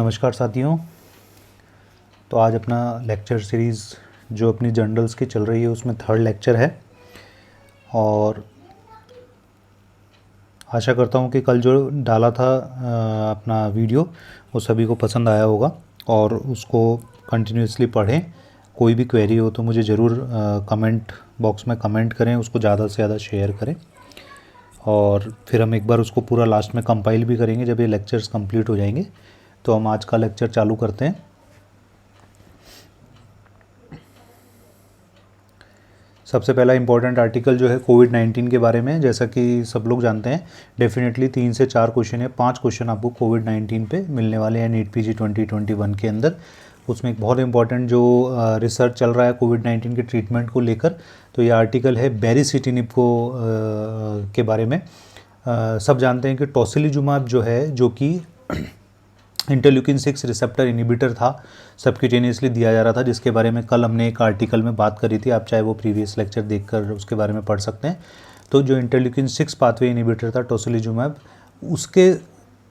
नमस्कार साथियों। तो आज अपना लेक्चर सीरीज़ जो अपनी जर्नल्स की चल रही है उसमें थर्ड लेक्चर है और आशा करता हूँ कि कल जो डाला था अपना वीडियो वो सभी को पसंद आया होगा और उसको कंटिन्यूसली पढ़ें। कोई भी क्वेरी हो तो मुझे ज़रूर कमेंट बॉक्स में कमेंट करें, उसको ज़्यादा से ज़्यादा शेयर करें और फिर हम एक बार उसको पूरा लास्ट में कंपाइल भी करेंगे जब ये लेक्चर्स कंप्लीट हो जाएंगे। तो हम आज का लेक्चर चालू करते हैं। सबसे पहला इंपॉर्टेंट आर्टिकल जो है कोविड-19 के बारे में, जैसा कि सब लोग जानते हैं डेफिनेटली 3 से 4 क्वेश्चन है, 5 क्वेश्चन आपको कोविड-19 पे मिलने वाले हैं नीट पीजी 2021 के अंदर। उसमें एक बहुत इंपॉर्टेंट जो रिसर्च चल रहा है कोविड-19 के ट्रीटमेंट को लेकर, तो ये आर्टिकल है बेरिसिटिनिब को के बारे में। सब जानते हैं कि टोसिलिजुमाब जो है, जो कि इंटरल्यूकिन 6 रिसेप्टर इनिबिटर था, सबक्यूटेनियसली दिया जा रहा था, जिसके बारे में कल हमने एक आर्टिकल में बात करी थी। आप चाहे वो प्रीवियस लेक्चर देखकर उसके बारे में पढ़ सकते हैं। तो जो इंटरल्यूकिन 6 पाथवे इनिबिटर था टोसिलिजुमाब, उसके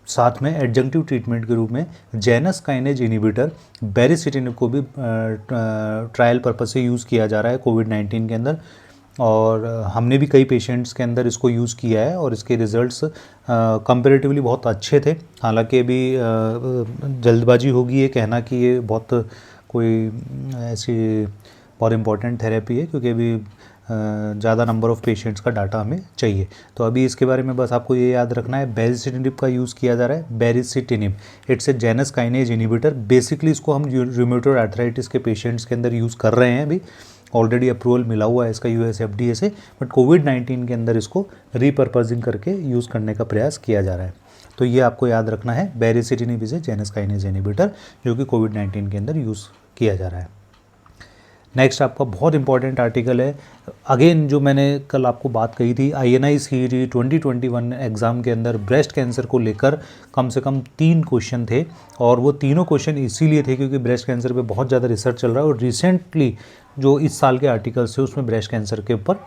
साथ में एडजंक्टिव ट्रीटमेंट के रूप में जेनस काइनेज इनिबिटर बेरिसिटिनिब को भी ट्रायल पर्पस से यूज़ किया जा रहा है कोविड-19 के अंदर। और हमने भी कई पेशेंट्स के अंदर इसको यूज़ किया है और इसके रिज़ल्ट्स कंपैरेटिवली बहुत अच्छे थे। हालांकि अभी जल्दबाजी होगी ये कहना कि ये बहुत कोई ऐसी बहुत इम्पॉर्टेंट थेरेपी है, क्योंकि अभी ज़्यादा नंबर ऑफ़ पेशेंट्स का डाटा हमें चाहिए। तो अभी इसके बारे में बस आपको ये याद रखना है, बेरिसिटिनिब का यूज़ किया जा रहा है। Baricitinib it's a Janus kinase inhibitor. Basically इसको हम रूमेटॉइड आर्थराइटिस के पेशेंट्स के अंदर यूज़ कर रहे हैं। अभी ऑलरेडी अप्रूवल मिला हुआ है इसका यूएस एफडीए से, बट कोविड-19 के अंदर इसको रीपर्पजिंग करके यूज़ करने का प्रयास किया जा रहा है। तो ये आपको याद रखना है, baricitinib is a Janus kinase inhibitor जो कि कोविड-19 के अंदर यूज़ किया जा रहा है। नेक्स्ट आपका बहुत इंपॉर्टेंट आर्टिकल है, अगेन जो मैंने कल आपको बात कही थी, INI CET 2021 एग्ज़ाम के अंदर ब्रेस्ट कैंसर को लेकर कम से कम 3 क्वेश्चन थे। और वो तीनों क्वेश्चन इसीलिए थे क्योंकि ब्रेस्ट कैंसर पे बहुत ज़्यादा रिसर्च चल रहा है और रिसेंटली जो इस साल के आर्टिकल्स थे उसमें ब्रेस्ट कैंसर के ऊपर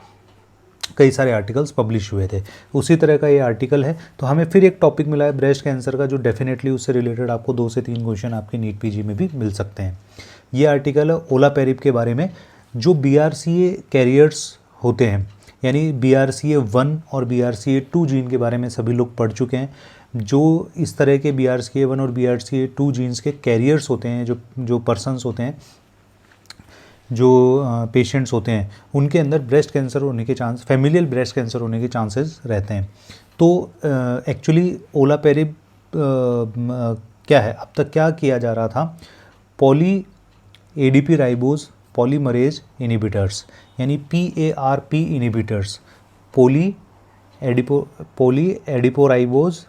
कई सारे आर्टिकल्स पब्लिश हुए थे। उसी तरह का ये आर्टिकल है। तो हमें फिर एक टॉपिक मिला है ब्रेस्ट कैंसर का, जो डेफिनेटली उससे रिलेटेड आपको 2 से 3 क्वेश्चन आपके नीट पीजी में भी मिल सकते हैं। ये आर्टिकल है ओलापेरिब के बारे में। जो BRCA कैरियर्स होते हैं, यानी BRCA1 और BRCA2 जीन के बारे में सभी लोग पढ़ चुके हैं। जो इस तरह के BRCA1 और BRCA2 जीन्स के कैरियर्स होते हैं, जो पर्सन्स होते हैं, जो पेशेंट्स होते हैं, उनके अंदर ब्रेस्ट कैंसर होने के चांस, फैमिलियल ब्रेस्ट कैंसर होने के चांसेस रहते हैं। तो एक्चुअली ओलापेरिब क्या है, अब तक क्या किया जा रहा था, poly ADP ribose polymerase inhibitors, यानी PARP inhibitors, poly adiporibose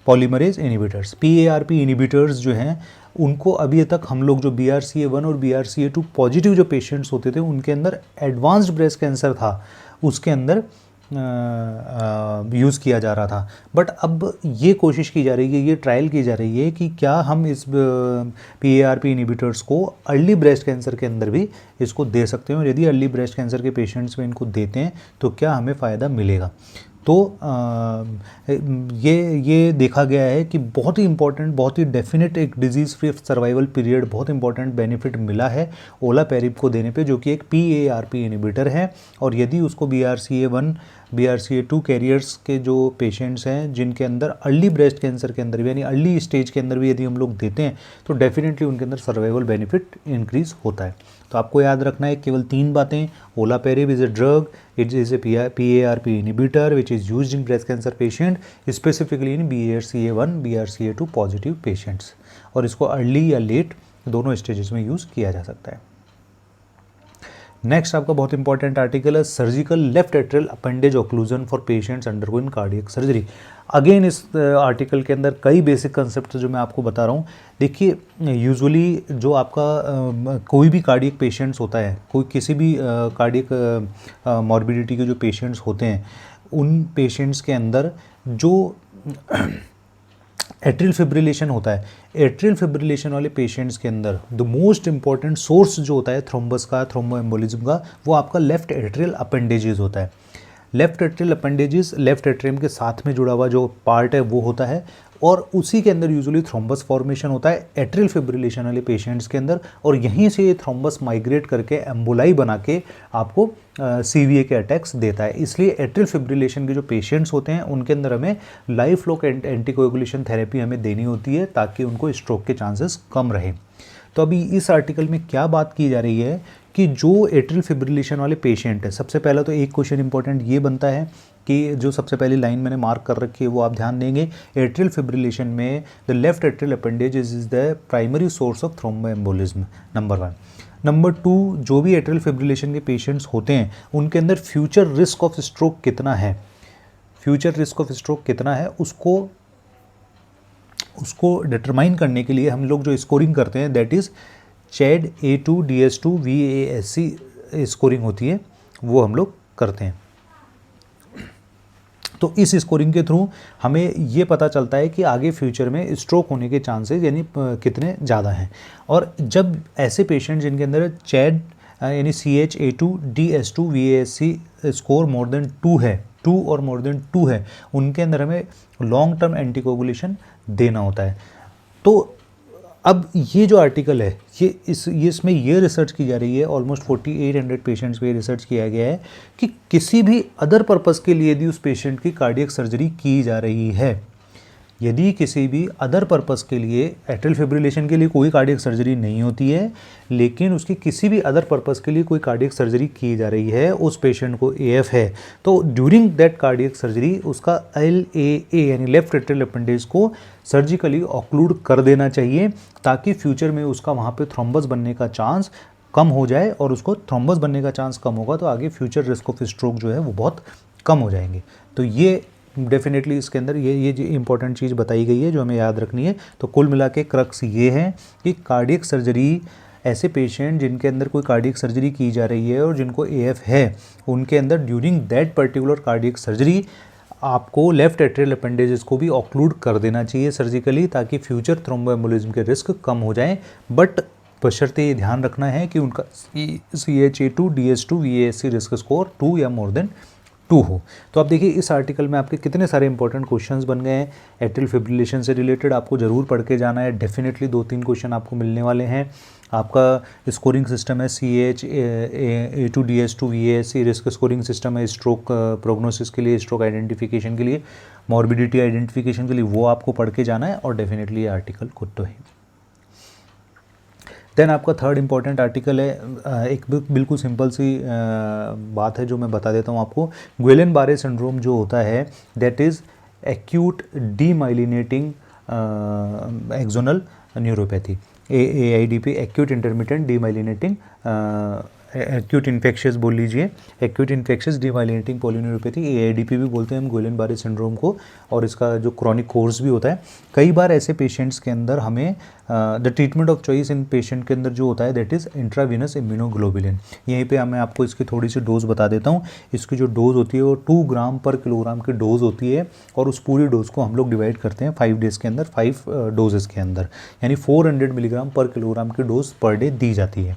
polymerase inhibitors. PARP inhibitors जो हैं उनको अभी तक हम लोग जो BRCA1 और BRCA2 पॉजिटिव जो पेशेंट्स होते थे उनके अंदर एडवांस्ड ब्रेस्ट कैंसर था, उसके अंदर यूज़ किया जा रहा था। बट अब ये कोशिश की जा रही है, ये ट्रायल की जा रही है कि क्या हम इस PARP इनिबिटर्स को अर्ली ब्रेस्ट कैंसर के अंदर भी इसको दे सकते हैं, और यदि अर्ली ब्रेस्ट कैंसर के पेशेंट्स में इनको देते हैं तो क्या हमें फ़ायदा मिलेगा। तो ये देखा गया है कि बहुत ही इंपॉर्टेंट, बहुत ही डेफिनेट एक डिजीज़ फ्री सर्वाइवल पीरियड, बहुत इंपॉर्टेंट बेनिफिट मिला है ओलापेरिब को देने पे, जो कि एक PARP इनिबिटर है। और यदि उसको BRCA1 BRCA2 कैरियर्स के जो पेशेंट्स हैं जिनके अंदर अर्ली ब्रेस्ट कैंसर के अंदर भी, यानी अर्ली स्टेज के अंदर भी यदि हम लोग देते हैं तो डेफिनेटली उनके अंदर सर्वाइवल बेनिफिट इंक्रीज़ होता है। तो आपको याद रखना है केवल 3 बातें। Olaparib is a drug, it is a PARP inhibitor which is used in breast cancer patient, specifically in BRCA1 BRCA2 positive patients, और इसको अर्ली या लेट दोनों स्टेजेस में यूज़ किया जा सकता है। नेक्स्ट आपका बहुत इंपॉर्टेंट आर्टिकल है, surgical left atrial appendage occlusion for patients undergoing cardiac surgery. Again इस आर्टिकल के अंदर कई बेसिक कंसेप्ट जो मैं आपको बता रहा हूँ। देखिए, यूजुअली जो आपका कोई भी कार्डियक पेशेंट्स होता है, कोई किसी भी कार्डियक मॉर्बिडिटी के जो पेशेंट्स होते हैं, उन पेशेंट्स के अंदर जो एट्रियल फिब्रिलेशन होता है, एट्रियल फिब्रिलेशन वाले पेशेंट्स के अंदर द मोस्ट इंपॉर्टेंट सोर्स जो होता है थ्रोम्बस का, थ्रोम्बोएम्बोलिज्म का, वो आपका लेफ्ट एट्रियल अपेंडेजेस होता है। Left atrial appendages left atrium के साथ में जुड़ा हुआ जो पार्ट है वो होता है। और उसी के अंदर यूजुअली थ्रोम्बस फॉर्मेशन होता है एट्रियल फिब्रिलेशन वाले पेशेंट्स के अंदर, और यहीं से ये थ्रोम्बस माइग्रेट करके एम्बोलाई बना के आपको CVA के अटैक्स देता है। इसलिए एट्रियल फिब्रिलेशन के जो पेशेंट्स होते हैं उनके अंदर हमें लाइफ लॉन्ग एंटीकोएगुलेशन थेरेपी हमें देनी होती है ताकि उनको स्ट्रोक के चांसेस कम रहें। तो अभी इस आर्टिकल में क्या बात की जा रही है कि जो एट्रियल फिब्रिलेशन वाले पेशेंट है, सबसे पहला तो एक क्वेश्चन इंपॉर्टेंट ये बनता है कि जो सबसे पहली लाइन मैंने मार्क कर रखी है वो आप ध्यान देंगे, एट्रियल फिब्रिलेशन में the left atrial appendage is the primary source of thromboembolism, number 1। Number 2, जो भी एट्रियल फिब्रिलेशन के पेशेंट्स होते हैं उनके अंदर फ्यूचर रिस्क ऑफ स्ट्रोक कितना है, फ्यूचर रिस्क ऑफ स्ट्रोक कितना है उसको डिटरमाइन करने के लिए हम लोग जो स्कोरिंग करते हैं that is CHED A2 DS2 VASC scoring होती है, वो हम लोग करते हैं। तो इस स्कोरिंग के थ्रू हमें ये पता चलता है कि आगे फ्यूचर में स्ट्रोक होने के चांसेस यानी कितने ज़्यादा हैं। और जब ऐसे पेशेंट जिनके अंदर CHED यानी CH-A2 DS2 VASC score more than 2 है, 2 और मोर देन 2 है, उनके अंदर हमें लॉन्ग टर्म एंटीकोगुलेशन देना होता है। तो अब ये जो आर्टिकल है इसमें ये रिसर्च की जा रही है, ऑलमोस्ट 4800 पेशेंट्स पे रिसर्च किया गया है कि किसी भी अदर पर्पस के लिए यदि उस पेशेंट की कार्डियक सर्जरी की जा रही है, यदि किसी भी अदर पर्पस के लिए एट्रियल फिब्रिलेशन के लिए कोई कार्डियक सर्जरी नहीं होती है लेकिन उसकी किसी भी अदर पर्पस के लिए कोई कार्डियक सर्जरी की जा रही है, उस पेशेंट को AF है, तो ड्यूरिंग दैट कार्डियक सर्जरी उसका LAA यानी लेफ्ट एट्रियल अपेंडेज को सर्जिकली ऑक्लूड कर देना चाहिए ताकि फ्यूचर में उसका वहाँ पे थ्रोम्बस बनने का चांस कम हो जाए, और उसको थ्रोम्बस बनने का चांस कम होगा तो आगे फ्यूचर रिस्क ऑफ स्ट्रोक जो है वो बहुत कम हो जाएंगे। तो ये डेफिनेटली इसके अंदर ये जो इंपॉर्टेंट चीज़ बताई गई है जो हमें याद रखनी है। तो कुल मिला के क्रक्स ये है कि कार्डियक सर्जरी, ऐसे पेशेंट जिनके अंदर कोई कार्डियक सर्जरी की जा रही है और जिनको AF है, उनके अंदर during that particular cardiac surgery आपको लेफ्ट एट्रियल अपेंडेजेस को भी ऑक्लूड कर देना चाहिए सर्जिकली ताकि फ्यूचर थ्रोम्बोएम्बोलिज्म के रिस्क कम हो जाएं। बट बशर्ते ये ध्यान रखना है कि उनका CHA2 DS2 VASC risk score 2 या मोर देन 2 हो। तो आप देखिए इस आर्टिकल में आपके कितने सारे इंपॉर्टेंट क्वेश्चंस बन गए हैं। एट्रियल फिब्रिलेशन से रिलेटेड आपको ज़रूर पढ़ के जाना है, डेफिनेटली 2-3 क्वेश्चन आपको मिलने वाले हैं। आपका स्कोरिंग सिस्टम है CH-A2 DS2 VASC risk scoring system है स्ट्रोक प्रोग्नोसिस के लिए, स्ट्रोक आइडेंटिफिकेशन के लिए, मॉर्बिडिटी आइडेंटिफिकेशन के लिए, वो आपको पढ़ के जाना है और डेफिनेटली ये आर्टिकल गुड तो है। देन आपका थर्ड इंपॉर्टेंट आर्टिकल है, एक बिल्कुल सिंपल सी बात है जो मैं बता देता हूँ आपको। गुइलेन-बारे सिंड्रोम जो होता है that is acute demyelinating axonal neuropathy, AIDP, acute intermittent demyelinating acute infectious बोल लीजिए, acute infectious demyelinating polyneuropathy, AIDP भी बोलते हैं हम गुइलेन-बारे सिंड्रोम को, और इसका जो क्रॉनिक कोर्स भी होता है। कई बार ऐसे पेशेंट्स के अंदर हमें the treatment of choice in patient के अंदर जो होता है दैट इज़ इंट्रावीनस इम्यूनोग्लोबुलिन। यहीं पे मैं आपको इसकी थोड़ी सी डोज बता देता हूँ। इसकी जो डोज होती है वो 2 ग्राम पर किलोग्राम की डोज होती है, और उस पूरी डोज को हम लोग डिवाइड करते हैं 5 डेज़ के अंदर, 5 डोजेस के अंदर, यानी 400 मिलीग्राम पर किलोग्राम की डोज पर डे दी जाती है।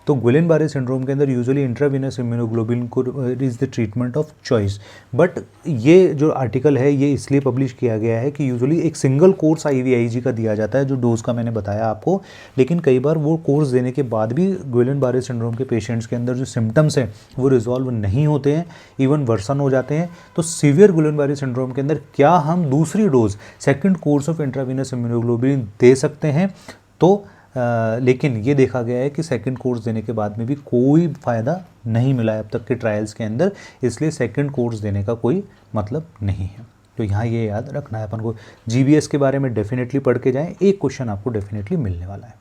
तो गुइलेन-बारे सिंड्रोम के अंदर यूजुअली इंट्रावीनस इम्यूनोग्लोबुलिन को is the treatment of choice. But ये जो आर्टिकल है ये इसलिए पब्लिश किया गया है कि यूजुअली एक सिंगल कोर्स IVIG का दिया जाता है जो डोज का मैंने बताया आपको, लेकिन कई बार वो कोर्स देने के बाद भी गुइलेन-बारे सिंड्रोम के पेशेंट्स के अंदर जो सिम्टम्स हैं वो रिजॉल्व नहीं होते हैं, इवन वर्सन हो जाते हैं। तो सीवियर गुइलेन-बारे सिंड्रोम के अंदर क्या हम दूसरी dose, second course of intravenous immunoglobulin दे सकते हैं? तो लेकिन ये देखा गया है कि सेकंड कोर्स देने के बाद में भी कोई फ़ायदा नहीं मिला है अब तक के ट्रायल्स के अंदर, इसलिए सेकंड कोर्स देने का कोई मतलब नहीं है। तो यहाँ ये याद रखना है अपन को। GBS के बारे में डेफिनेटली पढ़ के जाएं, एक क्वेश्चन आपको डेफिनेटली मिलने वाला है।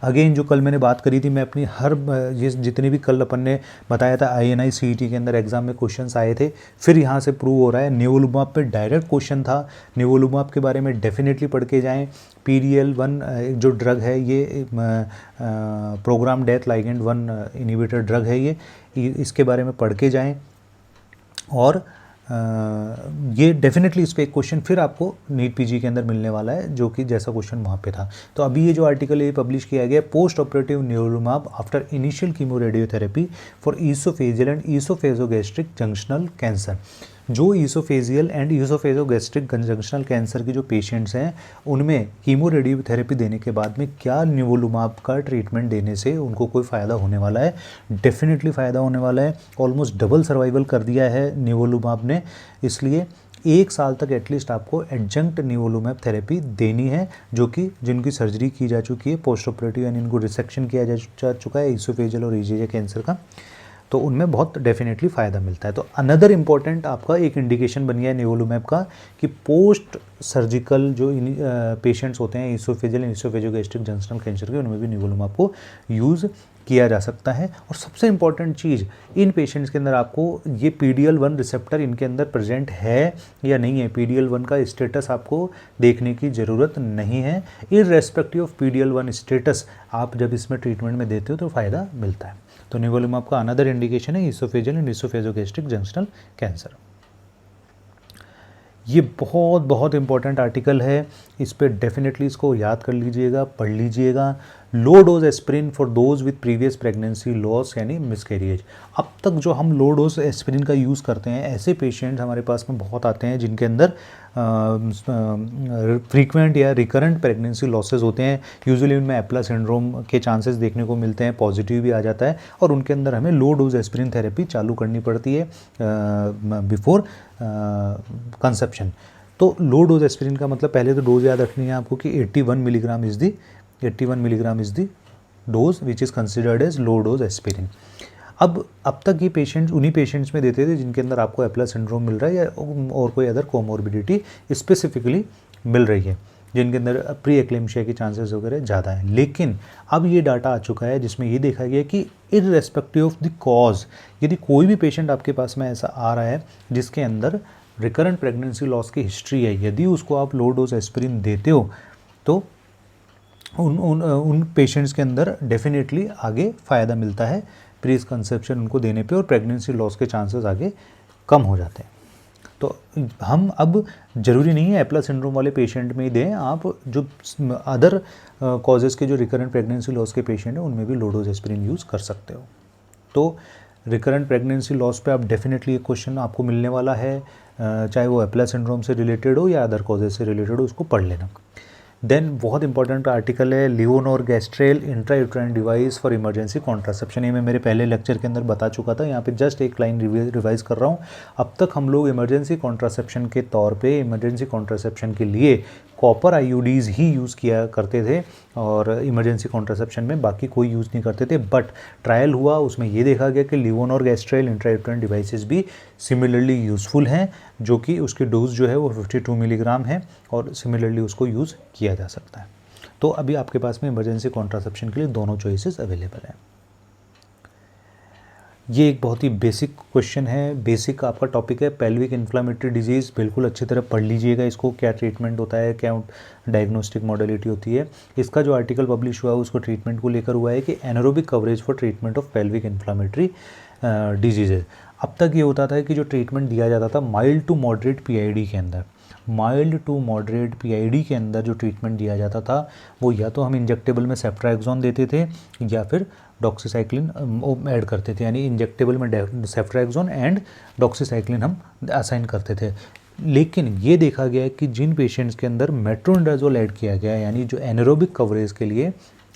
अगेन जो कल मैंने बात करी थी, मैं अपनी हर ये जितने भी कल अपन ने बताया था INI CET के अंदर एग्जाम में क्वेश्चंस आए थे, फिर यहाँ से प्रूव हो रहा है। निवोलुमाब पे डायरेक्ट क्वेश्चन था, निवोलुमाब के बारे में डेफिनेटली पढ़ के जाएं। PDL1 जो ड्रग है ये program death ligand 1 inhibitor drug है, ये इसके बारे में पढ़ के जाएँ। और ये डेफिनेटली इस पर एक क्वेश्चन फिर आपको नीट PG के अंदर मिलने वाला है जो कि जैसा क्वेश्चन वहाँ पे था। तो अभी ये जो आर्टिकल है पब्लिश किया गया, post operative nivolumab after initial chemo radiotherapy for oesophageal and oesophagogastric junctional cancer. जो oesophageal and oesophagogastric junctional cancer के जो पेशेंट्स हैं उनमें कीमो रेडियोथेरेपी देने के बाद में क्या निवोलुमाब का ट्रीटमेंट देने से उनको कोई फ़ायदा होने वाला है। डेफिनेटली फ़ायदा होने वाला है। ऑलमोस्ट डबल सर्वाइवल कर दिया है निवोलुमाब ने, इसलिए 1 साल तक एटलीस्ट आपको एडजंक्ट निवोलुमाब थेरेपी देनी है, जो कि जिनकी सर्जरी की जा चुकी है पोस्ट ऑपरेटिव, यानी इनको रिसेक्शन किया जा चुका है ईसोफेजियल और ईजीजे कैंसर का, तो उनमें बहुत डेफिनेटली फ़ायदा मिलता है। तो अनदर इम्पॉर्टेंट आपका एक इंडिकेशन बन गया है निवोलुमाब का कि पोस्ट सर्जिकल जो पेशेंट्स होते हैं ईसोफेजियल एंड ईसोफेजियोगैस्ट्रिक जंक्शनल कैंसर के, उनमें भी निवोलुमाब को यूज़ किया जा सकता है। और सबसे इम्पॉर्टेंट चीज़, इन पेशेंट्स के अंदर आपको ये PD-L1 रिसेप्टर इनके अंदर प्रेजेंट है या नहीं है, PD-L1 का स्टेटस आपको देखने की ज़रूरत नहीं है। इररेस्पेक्टिव ऑफ PD-L1 स्टेटस आप जब इसमें ट्रीटमेंट में देते हो तो फ़ायदा मिलता है। तो निवोलुमाब का अनदर इंडिकेशन है ईसोफेजियल एंड ईसोफेजियोगैस्ट्रिक जंक्शनल कैंसर। ये बहुत बहुत इंपॉर्टेंट आर्टिकल है, इस पर डेफिनेटली इसको याद कर लीजिएगा, पढ़ लीजिएगा। लो dose aspirin for those with previous pregnancy loss यानी मिसकैरिएज। अब तक जो हम लो डोज एस्पिरिन का यूज़ करते हैं, ऐसे पेशेंट्स हमारे पास में बहुत आते हैं जिनके अंदर फ्रीक्वेंट या रिकरेंट प्रेगनेंसी लॉसेस होते हैं। यूजुअली उनमें एप्ला सिंड्रोम के चांसेस देखने को मिलते हैं, पॉजिटिव भी आ जाता है, और उनके अंदर हमें लो डोज एस्पिरिन थेरेपी चालू करनी पड़ती है बिफोर कंसेप्शन। तो लो डोज एस्पिरिन का मतलब, पहले तो डोज याद रखनी है आपको कि 81 milligram is the dose which is considered as low dose aspirin. अब तक ये पेशेंट्स उन्हीं पेशेंट्स में देते थे जिनके अंदर आपको एप्ला सिंड्रोम मिल रहा है या और कोई अदर कोमोर्बिडिटी स्पेसिफिकली मिल रही है, जिनके अंदर प्री एक्लेम्शिया के चांसेस वगैरह ज़्यादा हैं। लेकिन अब ये डाटा आ चुका है जिसमें ये देखा गया कि इररेस्पेक्टिव ऑफ द कॉज, यदि कोई भी पेशेंट आपके पास में ऐसा आ रहा है जिसके अंदर रिकरेंट प्रेगनेंसी लॉस की हिस्ट्री है, यदि उसको आप लो डोज एस्पिरिन देते हो तो उन पेशेंट्स के अंदर डेफिनेटली आगे फ़ायदा मिलता है प्री कंसेप्शन उनको देने पे, और प्रेगनेंसी लॉस के चांसेस आगे कम हो जाते हैं। तो हम अब ज़रूरी नहीं है एप्ला सिंड्रोम वाले पेशेंट में ही दें, आप जो अदर कॉजेज़ के जो रिकरेंट प्रेगनेंसी लॉस के पेशेंट हैं उनमें भी लो डोज एस्पिरिन यूज़ कर सकते हो। तो रिकरेंट प्रेगनेंसी लॉस पे आप डेफिनेटली एक क्वेश्चन आपको मिलने वाला है, चाहे वो एप्ला सिंड्रोम से रिलेटेड हो या अदर कॉजेज से रिलेटेड हो, उसको पढ़ लेना। देन बहुत इंपॉर्टेंट आर्टिकल है levonorgestrel intrauterine device for emergency contraception. ये मैं मेरे पहले लेक्चर के अंदर बता चुका था, यहाँ पे जस्ट एक लाइन रिवाइज कर रहा हूँ। अब तक हम लोग इमरजेंसी कॉन्ट्रासेप्शन के तौर पे, इमरजेंसी कॉन्ट्रासेप्शन के लिए कॉपर आईयूडीज़ ही यूज़ किया करते थे, और इमरजेंसी कॉन्ट्रासेप्शन में बाकी कोई यूज़ नहीं करते थे। बट ट्रायल हुआ, उसमें ये देखा गया कि लियोनोरगेस्ट्रेल इंट्रायूट्राइन डिवाइसेस भी सिमिलरली यूज़फुल हैं, जो कि उसकी डोज जो है वो 52 मिलीग्राम है, और सिमिलरली उसको यूज़ किया जा सकता है। तो अभी आपके पास में इमरजेंसी कॉन्ट्रासेप्शन के लिए दोनों चॉइसेस अवेलेबल हैं। ये एक बहुत ही बेसिक क्वेश्चन है, बेसिक आपका टॉपिक है पेल्विक इन्फ्लामेटरी डिजीज़। बिल्कुल अच्छी तरह पढ़ लीजिएगा इसको, क्या ट्रीटमेंट होता है, क्या डायग्नोस्टिक मॉडलिटी होती है। इसका जो आर्टिकल पब्लिश हुआ है उसको ट्रीटमेंट को लेकर हुआ है कि anaerobic coverage for treatment of pelvic inflammatory disease. अब तक ये होता था कि जो ट्रीटमेंट दिया जाता था माइल्ड टू मॉडरेट PID के अंदर, माइल्ड टू मॉडरेट PID के अंदर जो ट्रीटमेंट दिया जाता था वो या तो हम इंजेक्टेबल में सेफ्ट्राक्सोन देते थे या फिर डॉक्सीसाइक्लिन ऐड करते थे, यानी इंजेक्टेबल में सेफ्ट्राक्सोन एंड डॉक्सीसाइक्लिन हम असाइन करते थे। लेकिन ये देखा गया है कि जिन पेशेंट्स के अंदर मेट्रोनिडाजोल ऐड किया गया है, यानी जो एनारोबिक कवरेज के लिए,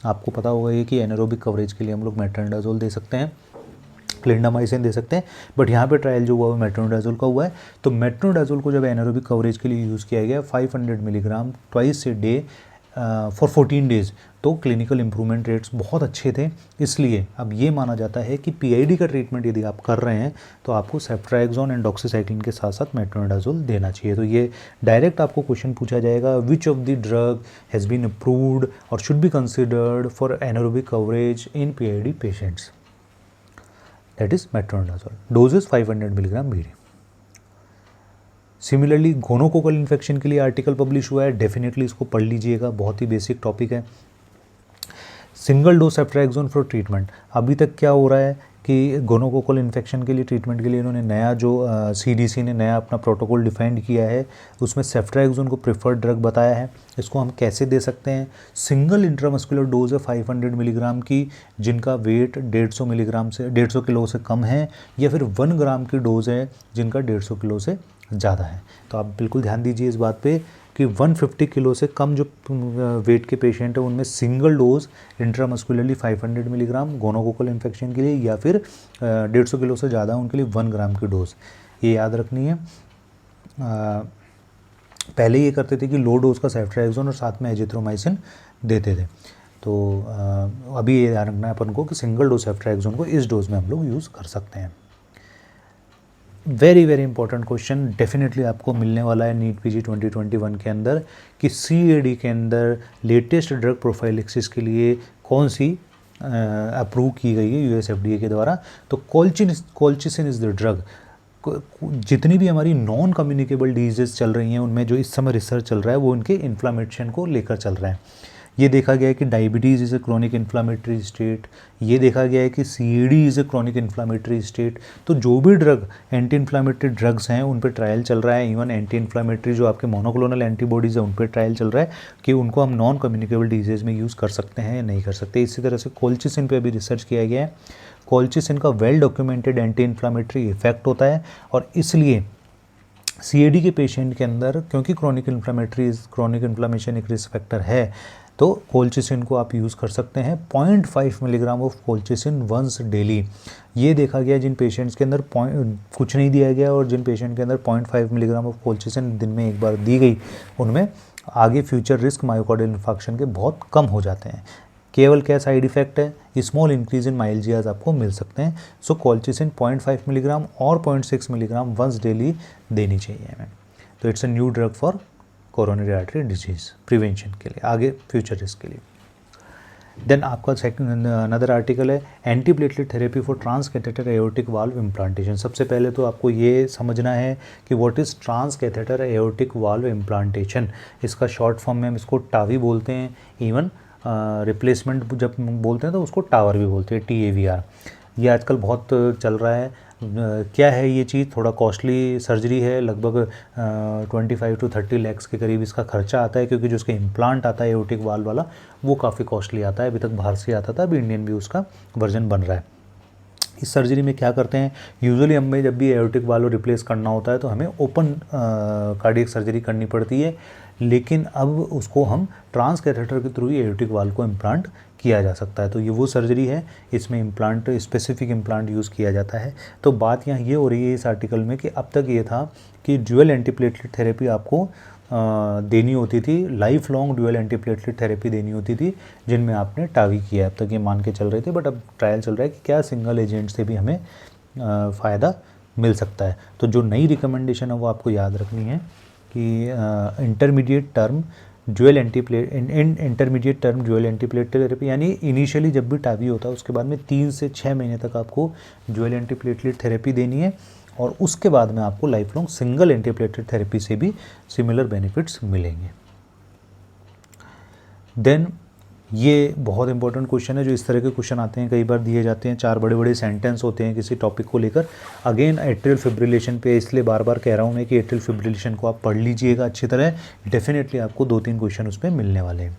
आपको पता होगा ये कि एनारोबिक कवरेज के लिए हम लोग मेट्रोनिडाजोल दे सकते हैं, क्लिंडामाइसिन दे सकते हैं, बट यहाँ पे ट्रायल जो हुआ वो मेट्रोनिडाजोल का हुआ है। तो मेट्रोनिडाजोल को जब एनारोबिक कवरेज के लिए यूज़ किया गया 500 milligram twice a day for 14 days, तो क्लिनिकल इंप्रूवमेंट रेट्स बहुत अच्छे थे। इसलिए अब ये माना जाता है कि PID का ट्रीटमेंट यदि आप कर रहे हैं तो आपको सेफ्ट्राक्सोन एंड डॉक्सीसाइक्लिन के साथ साथ मेट्रोनिडाजोल देना चाहिए। तो ये डायरेक्ट आपको क्वेश्चन पूछा जाएगा, which of the drug has been approved और should be considered for anaerobic coverage in PID patients, that is metronidazole. Doses 500 milligram BD। Similarly gonococcal infection के लिए आर्टिकल पब्लिश हुआ है, डेफिनेटली इसको पढ़ लीजिएगा, बहुत ही बेसिक टॉपिक है। Single dose ceftriaxone for treatment. अभी तक क्या हो रहा है कि गोनोकोकल इन्फेक्शन के लिए ट्रीटमेंट के लिए इन्होंने नया जो CDC ने नया अपना प्रोटोकॉल डिफाइंड किया है, उसमें सेफ्ट्राक्सोन को प्रेफर्ड ड्रग बताया है। इसको हम कैसे दे सकते हैं? सिंगल इंट्रामस्कुलर डोज है 500 मिलीग्राम की, जिनका वेट 150 मिलीग्राम से 150 किलो से कम है, या फिर 1 ग्राम की डोज है जिनका 150 किलो से ज़्यादा है। तो आप बिल्कुल ध्यान दीजिए इस बात पे कि 150 किलो से कम जो वेट के पेशेंट हैं उनमें single dose intramuscularly 500 milligram gonococcal infection के लिए, या फिर 150 किलो से ज़्यादा उनके लिए 1 ग्राम की डोज, ये याद रखनी है। पहले ये करते थे कि लो डोज का सेफ्ट्राक्सोन और साथ में एजिथ्रोमाइसिन देते थे। तो अभी ये ध्यान रखना है अपन को कि सिंगल डोज सेफ्ट्राक्सोन को इस डोज में हम लोग यूज़ कर सकते हैं। Very very important question definitely आपको मिलने वाला है नीट PG 2021 के अंदर कि CAD के अंदर लेटेस्ट ड्रग प्रोफाइलिक्सिस के लिए कौन सी अप्रूव की गई है US FDA के द्वारा। तो कोल्चिसिन इज़ द ड्रग। जितनी भी हमारी नॉन कम्युनिकेबल डिजीज़ चल रही हैं उनमें जो इस समय रिसर्च चल रहा है वो इनके इन्फ्लामेशन को लेकर चल रहा है। ये देखा गया है कि diabetes is a chronic inflammatory state, ये देखा गया है कि CAD is a chronic inflammatory state. तो जो भी ड्रग एंटी इन्फ्लामेटरी ड्रग्स हैं उन पर ट्रायल चल रहा है। इवन एंटी इन्फ्लामेटरी जो आपके मोनोक्लोनल एंटीबॉडीज़ हैं उन पर ट्रायल चल रहा है कि उनको हम नॉन कम्युनिकेबल डिजीज़ में यूज़ कर सकते हैं या नहीं कर सकते। इसी तरह से कोल्चिसिन पे भी रिसर्च किया गया है। कोल्चिसिन का well documented anti inflammatory effect होता है और इसलिए CAD के पेशेंट के अंदर, क्योंकि क्रॉनिक इन्फ्लामेशन एक रिस्क फैक्टर है, तो कोल्चिसिन को आप यूज़ कर सकते हैं। 0.5 milligram of colchicine once daily. ये देखा गया जिन पेशेंट्स के अंदर कुछ नहीं दिया गया और जिन पेशेंट के अंदर 0.5 मिलीग्राम ऑफ कोल्चिसिन दिन में एक बार दी गई, उनमें आगे फ्यूचर रिस्क मायोकार्डियल इन्फार्क्शन के बहुत कम हो जाते हैं। केवल क्या साइड इफेक्ट है? स्मॉल इंक्रीज इन माइल्जियाज आपको मिल सकते हैं। सो कोल्चिसिन 0.5 मिलीग्राम और 0.6 मिलीग्राम वंस डेली देनी चाहिए हमें। तो it's a new drug for coronary artery disease prevention के लिए, आगे फ्यूचर रिस्क के लिए। देन आपका सेकंड अनदर आर्टिकल है antiplatelet therapy for transcatheter aortic valve implantation. सबसे पहले तो आपको ये समझना है कि what is transcatheter aortic valve implantation. इसका शॉर्ट फॉर्म में हम इसको टावी बोलते हैं। इवन रिप्लेसमेंट जब बोलते हैं तो उसको टावर भी बोलते हैं, TAVR। ये आजकल बहुत चल रहा है। क्या है ये चीज़? थोड़ा कॉस्टली सर्जरी है, लगभग 25 to 30 लाख के करीब इसका खर्चा आता है, क्योंकि जो उसका इम्प्लांट आता है एओर्टिक वाल्व वाला वो काफ़ी कॉस्टली आता है। अभी तक बाहर से आता था, अभी इंडियन भी उसका वर्जन बन रहा है। इस सर्जरी में क्या करते हैं? यूजुअली हमें जब भी एओर्टिक वाल्व रिप्लेस करना होता है तो हमें ओपन कार्डियक सर्जरी करनी पड़ती है, लेकिन अब उसको हम ट्रांसकैथेटर के थ्रू ही एओर्टिक वाल्व को इम्प्लांट किया जा सकता है। तो ये वो सर्जरी है, इसमें इम्प्लांट स्पेसिफिक इम्प्लांट यूज़ किया जाता है। तो बात यहाँ ये हो रही है इस आर्टिकल में कि अब तक ये था कि ड्यूअल एंटीप्लेटलेट थेरेपी आपको देनी होती थी, life long dual antiplatelet therapy देनी होती थी, जिनमें आपने टावी किया है। अब तक ये मान के चल रहे थे, बट अब ट्रायल चल रहा है कि क्या सिंगल एजेंट से भी हमें फ़ायदा मिल सकता है। तो जो नई रिकमेंडेशन है वो आपको याद रखनी है कि intermediate term dual antiplatelet therapy, यानी इनिशियली जब भी टावी होता है उसके बाद में 3 से 6 महीने तक आपको ड्यूअल एंटीप्लेटलेट थेरेपी देनी है, और उसके बाद में आपको life long single antiplatelet therapy से भी सिमिलर बेनिफिट्स मिलेंगे। देन ये बहुत इंपॉर्टेंट क्वेश्चन है। जो इस तरह के क्वेश्चन आते हैं कई बार दिए जाते हैं, 4 बड़े बड़े सेंटेंस होते हैं किसी टॉपिक को लेकर। अगेन एट्रियल फिब्रिलेशन पे इसलिए बार बार कह रहा हूँ मैं कि एट्रियल फिब्रिलेशन को आप पढ़ लीजिएगा अच्छी तरह, डेफिनेटली आपको 2-3 क्वेश्चन उस पर मिलने वाले हैं।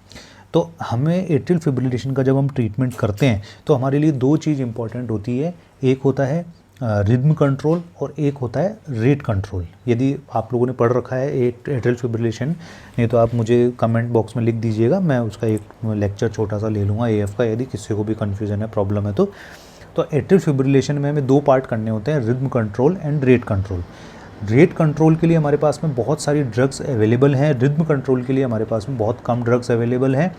तो हमें एट्रियल फिब्रिलेशन का जब हम ट्रीटमेंट करते हैं तो हमारे लिए 2 चीज़ इंपॉर्टेंट होती है। एक होता है रिदम कंट्रोल और एक होता है रेट कंट्रोल। यदि आप लोगों ने पढ़ रखा है एट्रियल फिब्रिलेशन, नहीं तो आप मुझे कमेंट बॉक्स में लिख दीजिएगा, मैं उसका एक लेक्चर छोटा सा ले लूँगा AF का, यदि किसी को भी कन्फ्यूज़न है, प्रॉब्लम है तो एट्रियल फिब्रिलेशन में हमें 2 पार्ट करने होते हैं, rhythm control and rate control. Rate control के लिए हमारे पास में बहुत सारी ड्रग्स अवेलेबल हैं, रिदम कंट्रोल के लिए हमारे पास में बहुत कम ड्रग्स अवेलेबल हैं।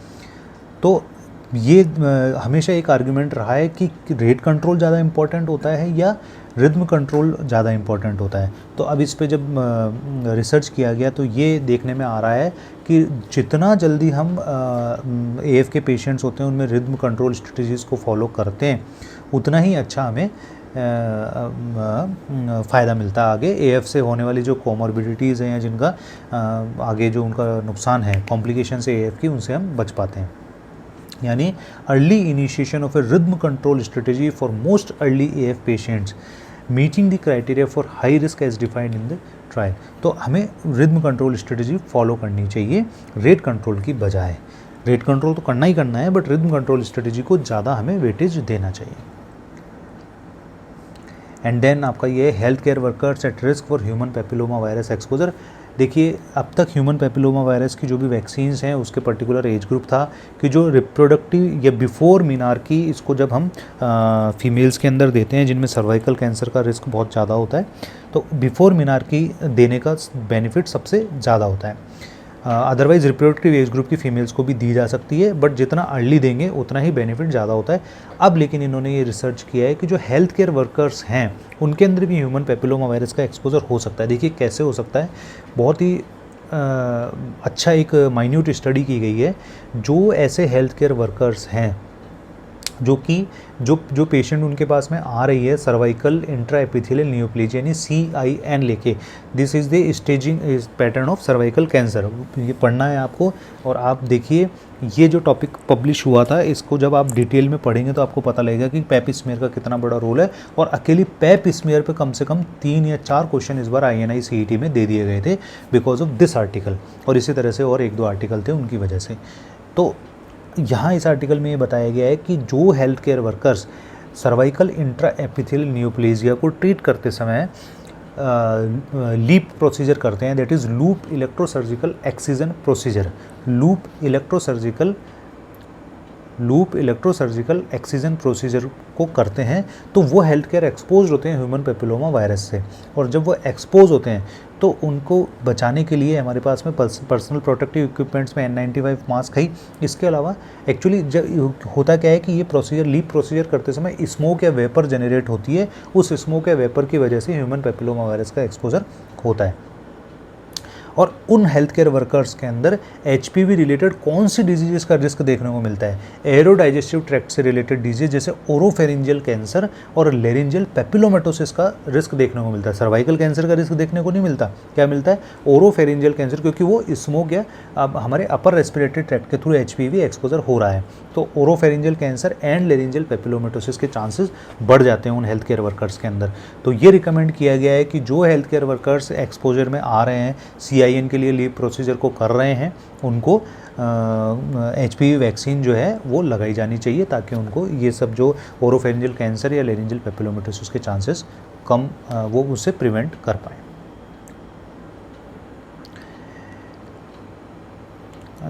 तो ये हमेशा एक आर्गुमेंट रहा है कि रेट कंट्रोल ज़्यादा इम्पॉर्टेंट होता है या रिदम कंट्रोल ज़्यादा इम्पॉर्टेंट होता है। तो अब इस पे जब रिसर्च किया गया तो ये देखने में आ रहा है कि जितना जल्दी हम AF के पेशेंट्स होते हैं उनमें रिदम कंट्रोल स्ट्रेटजीज़ को फॉलो करते हैं, उतना ही अच्छा हमें फ़ायदा मिलता है आगे। AF से होने वाली जो कोमॉर्बिडिटीज़ हैं या जिनका आगे जो उनका नुकसान है, कॉम्प्लिकेशन से AF की, उनसे हम बच पाते हैं। यानी early initiation of a rhythm control strategy for most early AF patients meeting the criteria for high risk as defined in the trial. तो हमें रिदम कंट्रोल स्ट्रेटेजी फॉलो करनी चाहिए रेट कंट्रोल की बजाय। रेट कंट्रोल तो करना ही करना है, बट रिदम कंट्रोल स्ट्रेटेजी को ज़्यादा हमें वेटेज देना चाहिए। एंड देन आपका ये health care workers at risk for human papilloma virus exposure. देखिए अब तक ह्यूमन पैपिलोमा वायरस की जो भी वैक्सीन्स हैं उसके पर्टिकुलर एज ग्रुप था कि जो रिप्रोडक्टिव या बिफोर मीनार्की, इसको जब हम फीमेल्स के अंदर देते हैं जिनमें सर्वाइकल कैंसर का रिस्क बहुत ज़्यादा होता है, तो बिफोर मीनार्की देने का बेनिफिट सबसे ज़्यादा होता है। अदरवाइज़ रिप्रोडक्टिव एज ग्रुप की फीमेल्स को भी दी जा सकती है, बट जितना अर्ली देंगे उतना ही बेनिफिट ज़्यादा होता है। अब लेकिन इन्होंने ये रिसर्च किया है कि जो हेल्थ केयर वर्कर्स हैं उनके अंदर भी ह्यूमन पैपिलोमा वायरस का एक्सपोजर हो सकता है। देखिए कैसे हो सकता है, बहुत ही अच्छा एक माइन्यूट स्टडी की गई है। जो ऐसे हेल्थ केयर वर्कर्स हैं जो पेशेंट उनके पास में आ रही है सर्वाइकल इंट्रा एपिथेलियल नियोप्लेजिया यानी CIN लेके, this is the staging pattern of cervical cancer, ये पढ़ना है आपको। और आप देखिए ये जो टॉपिक पब्लिश हुआ था, इसको जब आप डिटेल में पढ़ेंगे तो आपको पता लगेगा कि पैप स्मीयर का कितना बड़ा रोल है। और अकेली पैप स्मीयर पे कम से कम 3 या 4 क्वेश्चन इस बार INI CET में दे दिए गए थे बिकॉज ऑफ दिस आर्टिकल, और इसी तरह से और 1-2 आर्टिकल थे उनकी वजह से। तो यहाँ इस आर्टिकल में ये बताया गया है कि जो health care workers cervical intra epithelial neoplasia को ट्रीट करते समय लीप प्रोसीजर करते हैं, that is loop electrosurgical excision procedure, loop electrosurgical excision procedure को करते हैं, तो वो हेल्थ केयर एक्सपोज होते हैं ह्यूमन पैपिलोमा वायरस से। और जब वो एक्सपोज होते हैं तो उनको बचाने के लिए हमारे पास में पर्सनल प्रोटेक्टिव इक्विपमेंट्स में N95 मास्क है। इसके अलावा एक्चुअली जब होता क्या है कि ये प्रोसीजर लीप प्रोसीजर करते समय स्मोक या वेपर जनरेट होती है, उस स्मोक या वेपर की वजह से ह्यूमन पैपिलोमा वायरस का एक्सपोजर होता है। और उन हेल्थ केयर वर्कर्स के अंदर HPV रिलेटेड कौन सी डिजीज़ का रिस्क देखने को मिलता है? एरो डाइजेस्टिव ट्रैक्ट से रिलेटेड डिजीज जैसे ओरोफेरिंजियल कैंसर और लेरिंजियल पेपिलोमेटोसिस का रिस्क देखने को मिलता है। सर्वाइकल कैंसर का रिस्क देखने को नहीं मिलता। क्या मिलता है? ओरोफेरिंजियल कैंसर, क्योंकि वो स्मोक या अब हमारे अपर रेस्पिरेटरी ट्रैक्ट के थ्रू HPV एक्सपोजर हो रहा है। तो ओरोफेरिंजियल कैंसर एंड लेरिंजियल पेपिलोमेटोसिस के चांसेस बढ़ जाते हैं उन हेल्थ केयर वर्कर्स के अंदर। तो ये रिकमेंड किया गया है कि जो हेल्थ केयर वर्कर्स एक्सपोजर में आ रहे हैं, CIN के लिए लीव प्रोसीजर को कर रहे हैं, उनको HPV वैक्सीन जो है वो लगाई जानी चाहिए, ताकि उनको ये सब जो ओरोफेरिंजियल कैंसर या लेरिंजियल पेपिलोमेटोसिस के चांसेस कम वो उससे प्रिवेंट कर पाएँ।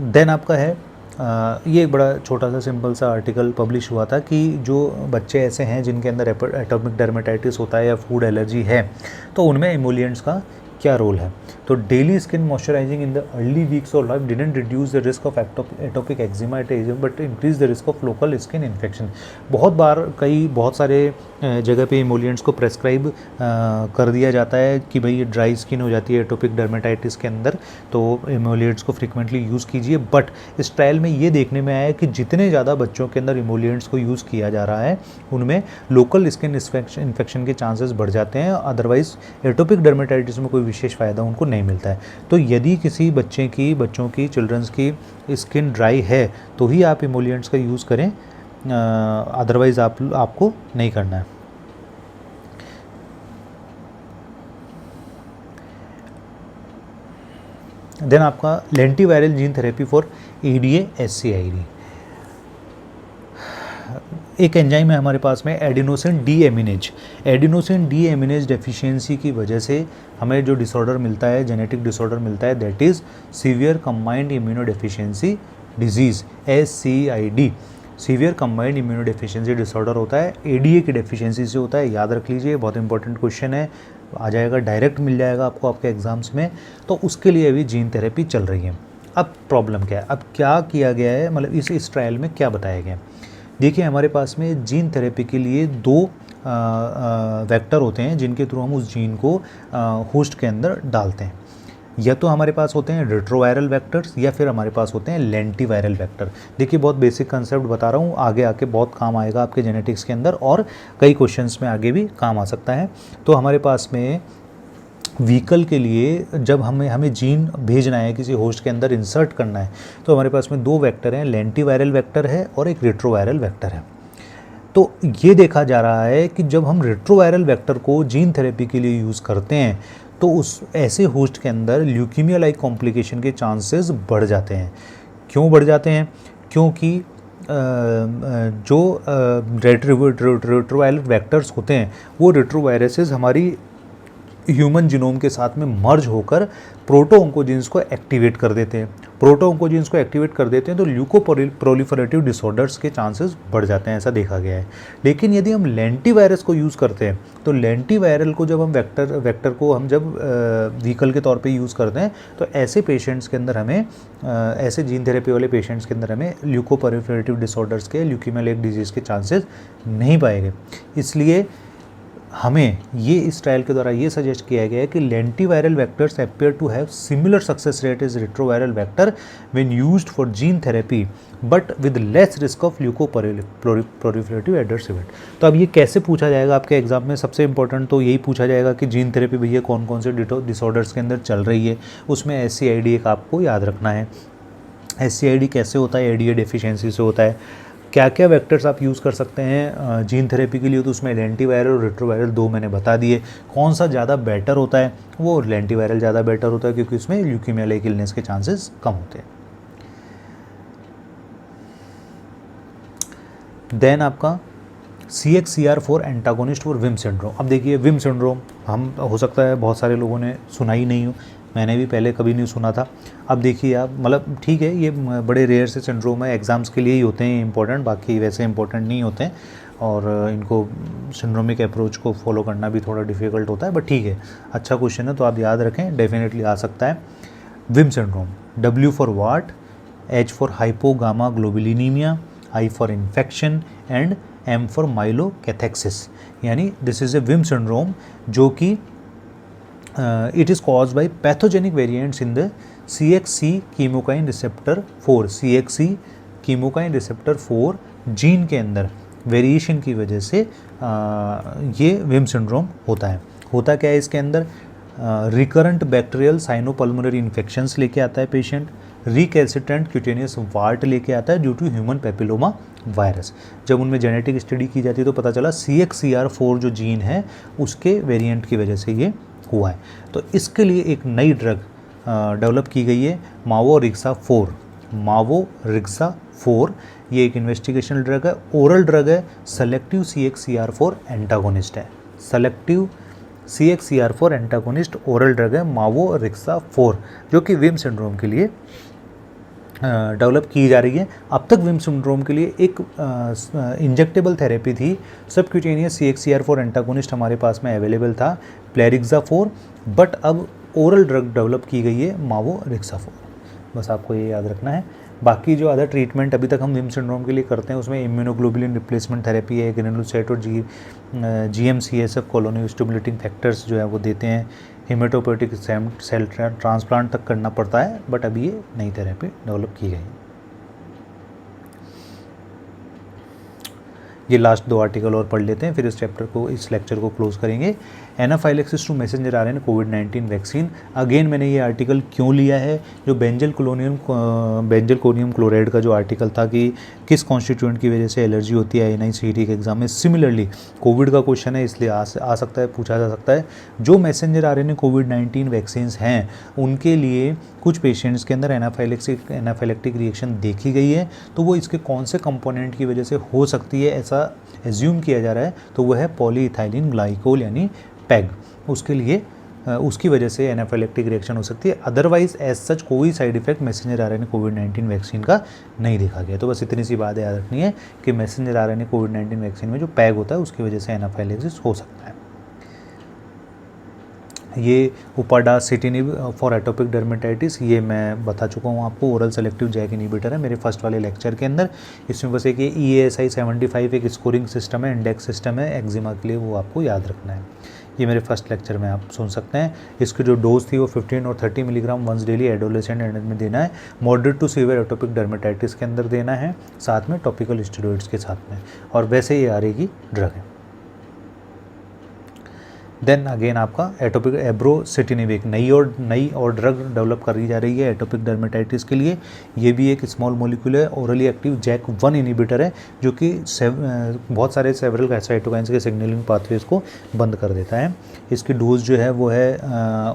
देन आपका है ये एक बड़ा छोटा सा सिंपल सा आर्टिकल पब्लिश हुआ था कि जो बच्चे ऐसे हैं जिनके अंदर एटॉपिक डर्मेटाइटिस होता है या फूड एलर्जी है, तो उनमें इमोलिएंट्स का क्या रोल है। तो daily skin moisturising in the early weeks of life didn't reduce the risk of atopic eczema at age but increase the risk of local skin infection. बहुत सारे जगह पे इमोलिएंट्स को प्रेस्क्राइब कर दिया जाता है कि भाई ये ड्राई स्किन हो जाती है एटोपिक डर्मेटाइटिस के अंदर, तो इमोलिएंट्स को फ्रिक्वेंटली यूज़ कीजिए। बट इस ट्रायल में ये देखने में आया है कि जितने ज़्यादा बच्चों के अंदर इमोलिएंट्स को यूज़ किया जा रहा है उनमें लोकल स्किन इन्फेक्शन के चांसेस बढ़ जाते हैं, अदरवाइज एटोपिक डर्मेटाइटिस में कोई विशेष फ़ायदा उनको नहीं मिलता है। तो यदि किसी बच्चों की चिल्ड्रंस की स्किन ड्राई है तो ही आप इमोलिएंट्स का यूज़ करें, अदरवाइज आपको नहीं करना है। देन आपका लेंटीवायरल जीन थेरेपी फॉर ADA-SCID। एक एंजाइम है हमारे पास में adenosine deaminase. Adenosine deaminase deficiency की वजह से हमें जो डिसऑर्डर मिलता है, जेनेटिक डिसऑर्डर मिलता है, that is severe combined immuno deficiency disease, SCID। Severe combined immuno deficiency disorder होता है, ADA की डेफिशिएंसी से होता है। याद रख लीजिए, बहुत इंपॉर्टेंट क्वेश्चन है, आ जाएगा, डायरेक्ट मिल जाएगा आपको आपके एग्जाम्स में। तो उसके लिए भी जीन थेरेपी चल रही है। अब प्रॉब्लम क्या है, अब क्या किया गया है, मतलब इस ट्रायल में क्या बताया गया है। देखिए हमारे पास में जीन थेरेपी के लिए 2 वेक्टर होते हैं जिनके थ्रू हम उस जीन को होस्ट के अंदर डालते हैं। या तो हमारे पास होते हैं रेट्रोवायरल वेक्टर्स या फिर हमारे पास होते हैं लेंटीवायरल वेक्टर। देखिए बहुत बेसिक कंसेप्ट बता रहा हूँ, आगे आके बहुत काम आएगा आपके जेनेटिक्स के अंदर और कई क्वेश्चंस में आगे भी काम आ सकता है। तो हमारे पास में व्हीकल के लिए जब हमें जीन भेजना है, किसी होस्ट के अंदर इंसर्ट करना है, तो हमारे पास में दो वेक्टर हैं, लेंटीवायरल वेक्टर है और एक रेट्रोवायरल वेक्टर है। तो ये देखा जा रहा है कि जब हम रेट्रोवायरल वेक्टर को जीन थेरेपी के लिए यूज़ करते हैं तो उस ऐसे होस्ट के अंदर ल्यूकीमिया लाइक कॉम्प्लिकेशन के चांसेस बढ़ जाते हैं। क्यों बढ़ जाते हैं? क्योंकि जो रेट्रोवायरल वेक्टर्स होते हैं वो रेट्रोवायरसेस हमारी ह्यूमन जीनोम के साथ में मर्ज होकर प्रोटोऑन्कोजीन्स को एक्टिवेट कर देते हैं। प्रोटोऑन्कोजीन्स को एक्टिवेट कर देते हैं तो ल्यूकोप्रोलिफरेटिव डिसऑर्डर्स के चांसेस बढ़ जाते हैं, ऐसा देखा गया है। लेकिन यदि हम लेंटीवायरस को यूज़ करते हैं तो लेंटीवायरल को जब हम वेक्टर को हम जब व्हीकल के तौर पे यूज़ करते हैं तो ऐसे पेशेंट्स के अंदर हमें ऐसे जीन थेरेपी वाले पेशेंट्स के अंदर हमें ल्यूकोप्रोलिफरेटिव डिसऑर्डर्स के, ल्यूकीमिया लाइक डिजीज़ के चांसेस नहीं पाए गए। इसलिए हमें ये इस ट्रायल के द्वारा ये सजेस्ट किया गया है कि lentiviral vectors appear to have similar success rate as retroviral vector when used for gene therapy but with less risk of leukoproliferative adverse event. तो अब ये कैसे पूछा जाएगा आपके एग्जाम में? सबसे इंपॉर्टेंट तो यही पूछा जाएगा कि जीन थेरेपी भैया कौन कौन से डिसऑर्डर्स के अंदर चल रही है, उसमें SCID एक आपको याद रखना है। SCID कैसे होता है? ADA डेफिशिएंसी से होता है। क्या क्या वेक्टर्स आप यूज़ कर सकते हैं जीन थेरेपी के लिए? तो उसमें लेंटीवायरल और रेट्रोवायरल दो मैंने बता दिए। कौन सा ज़्यादा बेटर होता है? वो लेंटीवायरल ज़्यादा बेटर होता है क्योंकि उसमें ल्यूकीमिया लाइक इलनेस के चांसेस कम होते हैं। देन आपका CXCR4 antagonist for Vim syndrome. अब देखिए विम सिंड्रोम हम हो सकता है बहुत सारे लोगों ने सुना ही नहीं हो, मैंने भी पहले कभी नहीं सुना था। अब देखिए आप, मतलब ठीक है, ये बड़े रेयर से सिंड्रोम है, एग्ज़ाम्स के लिए ही होते हैं इंपॉर्टेंट, बाकी वैसे इंपॉर्टेंट नहीं होते हैं और इनको सिंड्रोमिक अप्रोच को फॉलो करना भी थोड़ा डिफ़िकल्ट होता है, बट ठीक है, अच्छा क्वेश्चन है तो आप याद रखें, डेफिनेटली आ सकता है। विम syndrome, W for wart, H for hypogammaglobulinemia, I for infection and M for myelokathexis. यानी दिस इज़ ए विम सिंड्रोम जो कि it is caused by pathogenic variants in the CXC chemokine receptor 4, CXC chemokine receptor 4 gene के अंदर variation की वजह से ये विम सिंड्रोम होता है। होता क्या है इसके अंदर? रिकरेंट बैक्टीरियल साइनोपल्मोनरी इन्फेक्शंस लेके आता है पेशेंट, रिकैल्सिट्रेंट क्यूटेनियस वार्ट लेके आता है due to human papilloma virus. जब उनमें जेनेटिक स्टडी की जाती है तो पता चला CXCR4 जो जीन है उसके वेरिएंट की वजह से ये हुआ है। तो इसके लिए एक नई ड्रग डेवलप की गई है, मावोरिक्सा 4। ये एक इन्वेस्टिगेशनल ड्रग है, ओरल ड्रग है, सेलेक्टिव CXCR4 एंटागोनिस्ट है। Selective CXCR4 antagonist oral drug है मावोरिक्सा 4, जो कि विम सिंड्रोम के लिए डेवलप की जा रही है। अब तक विम सिंड्रोम के लिए एक इंजेक्टेबल थेरेपी थी, सबक्यूटेनियस CXCR4 एंटागोनिस्ट हमारे पास में अवेलेबल था, प्लेरिक्सा 4, बट अब ओरल ड्रग डेवलप की गई है मावोरिक्सा 4। बस आपको ये याद रखना है। बाकी जो अदर ट्रीटमेंट अभी तक हम विम सिंड्रोम के लिए करते हैं उसमें इम्यूनोग्लोबुलिन रिप्लेसमेंट थेरेपी है, ग्रेनुलोसाइट और GM-CSF कॉलोनी स्टिमुलेटिंग फैक्टर्स जो है वो देते हैं, हेमेटोपोएटिक सेल ट्रांसप्लांट तक करना पड़ता है, बट अभी ये नई थेरेपी डेवलप की गई। ये लास्ट दो आर्टिकल और पढ़ लेते हैं, फिर इस लेक्चर को क्लोज करेंगे। Anaphylaxis to messenger RNA covid वैक्सीन। अगेन मैंने ये आर्टिकल क्यों लिया है? जो बेंजलकोनियम क्लोराइड का जो आर्टिकल था कि किस कॉन्स्टिट्यूएंट की वजह से एलर्जी होती है NICET के एग्जाम में, सिमिलरली कोविड का क्वेश्चन है इसलिए आ सकता है, पूछा जा सकता है। जो मैसेंजर RNA कोविड-19 वैक्सीन हैं उनके लिए कुछ पेशेंट्स के अंदर एनाफाइलेक्टिक रिएक्शन देखी गई है, तो वो इसके कौन से कंपोनेंट की वजह से हो सकती है ऐसा एज्यूम किया जा रहा है, तो वह है पॉलीइथाइलिन ग्लाइकोल यानी पैग। उसके लिए उसकी वजह से एनाफाइलेक्टिक रिएक्शन हो सकती है। अदरवाइज एज सच कोई side effect messenger RNA covid vaccine का नहीं देखा गया। तो बस इतनी सी बात याद रखनी है कि मैसेंजर RNA कोविड-19 वैक्सीन में जो पैग होता है उसकी वजह से एनाफाइलेक्सिस हो सकता है। ये उपाडासिटिनिब फॉर एटोपिक डर्मेटाइटिस, ये मैं बता चुका हूँ आपको, ओरल सेलेक्टिव जैक इनहिबिटर है मेरे फर्स्ट वाले लेक्चर के अंदर। इसमें बस एक EASI 75 एक स्कोरिंग सिस्टम है, इंडेक्स सिस्टम है एक्जिमा के लिए, वो आपको याद रखना है। ये मेरे फर्स्ट लेक्चर में आप सुन सकते हैं। इसकी जो डोज थी वो 15 और 30 milligram once daily adolescent adult में देना है, moderate to severe atopic dermatitis के अंदर देना है, साथ में टॉपिकल स्टेरॉइड्स के साथ में, और वैसे ये RA की ड्रग है। देन अगेन आपका एटोपिक एब्रोसिटिनिब एक नई और ड्रग डेवलप करी जा रही है एटोपिक डर्मेटाइटिस के लिए। ये भी एक स्मॉल मोलिक्यूल है, ओरली एक्टिव JAK1 इनिबिटर है, जो कि बहुत सारे सेवरल साइटोकाइंस के सिग्नलिंग पाथवेज को बंद कर देता है। इसकी डोज जो है वो है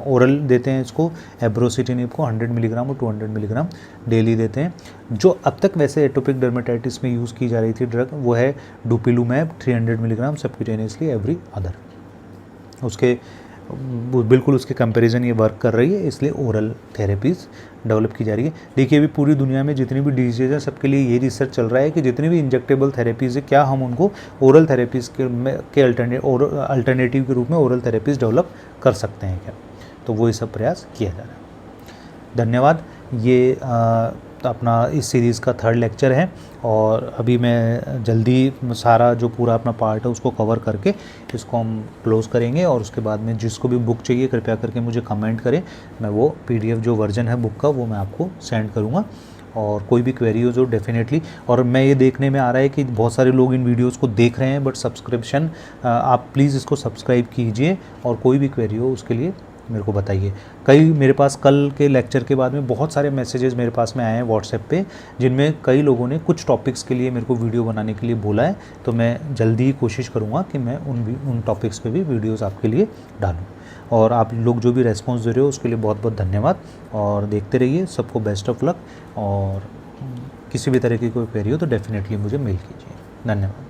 ओरल देते हैं इसको, एब्रोसिटिनिब को 100 मिलीग्राम और 200 मिलीग्राम डेली देते हैं। जो अब तक वैसे एटोपिक डर्मेटाइटिस में यूज़ की जा रही थी ड्रग, वो है डुपिलुमैब 300 मिलीग्राम सबक्यूटेनियसली एवरी अदर। उसके बिल्कुल उसके कंपैरिजन ये वर्क कर रही है, इसलिए ओरल थेरेपीज़ डेवलप की जा रही है। देखिए अभी पूरी दुनिया में जितनी भी डिजीज़ है सबके लिए ये रिसर्च चल रहा है कि जितनी भी इंजेक्टेबल थेरेपीज़ है क्या हम उनको ओरल थेरेपीज़ के अल्टरनेटिव के रूप में ओरल थेरेपीज़ डेवलप कर सकते हैं क्या, तो वो सब प्रयास किया जा रहा है। धन्यवाद। ये अपना इस सीरीज़ का 3rd लेक्चर है और अभी मैं जल्दी सारा जो पूरा अपना पार्ट है उसको कवर करके इसको हम क्लोज़ करेंगे, और उसके बाद में जिसको भी बुक चाहिए कृपया करके मुझे कमेंट करें, मैं वो PDF जो वर्जन है बुक का वो मैं आपको सेंड करूँगा। और कोई भी क्वेरी हो जो डेफिनेटली, और मैं ये देखने में आ रहा है कि बहुत सारे लोग इन वीडियोज़ को देख रहे हैं बट सब्सक्रिप्शन, आप प्लीज़ इसको सब्सक्राइब कीजिए, और कोई भी क्वेरी हो उसके लिए मेरे को बताइए। कई मेरे पास कल के लेक्चर के बाद में बहुत सारे मैसेजेस मेरे पास में आए हैं व्हाट्सएप पे, जिनमें कई लोगों ने कुछ टॉपिक्स के लिए मेरे को वीडियो बनाने के लिए बोला है, तो मैं जल्दी ही कोशिश करूँगा कि मैं उन टॉपिक्स पे भी वीडियोस आपके लिए डालूँ। और आप लोग जो भी रेस्पॉन्स दे रहे हो उसके लिए बहुत बहुत धन्यवाद, और देखते रहिए। सबको बेस्ट ऑफ लक, और किसी भी तरह की कोई क्वेरी हो तो डेफिनेटली मुझे मेल कीजिए। धन्यवाद।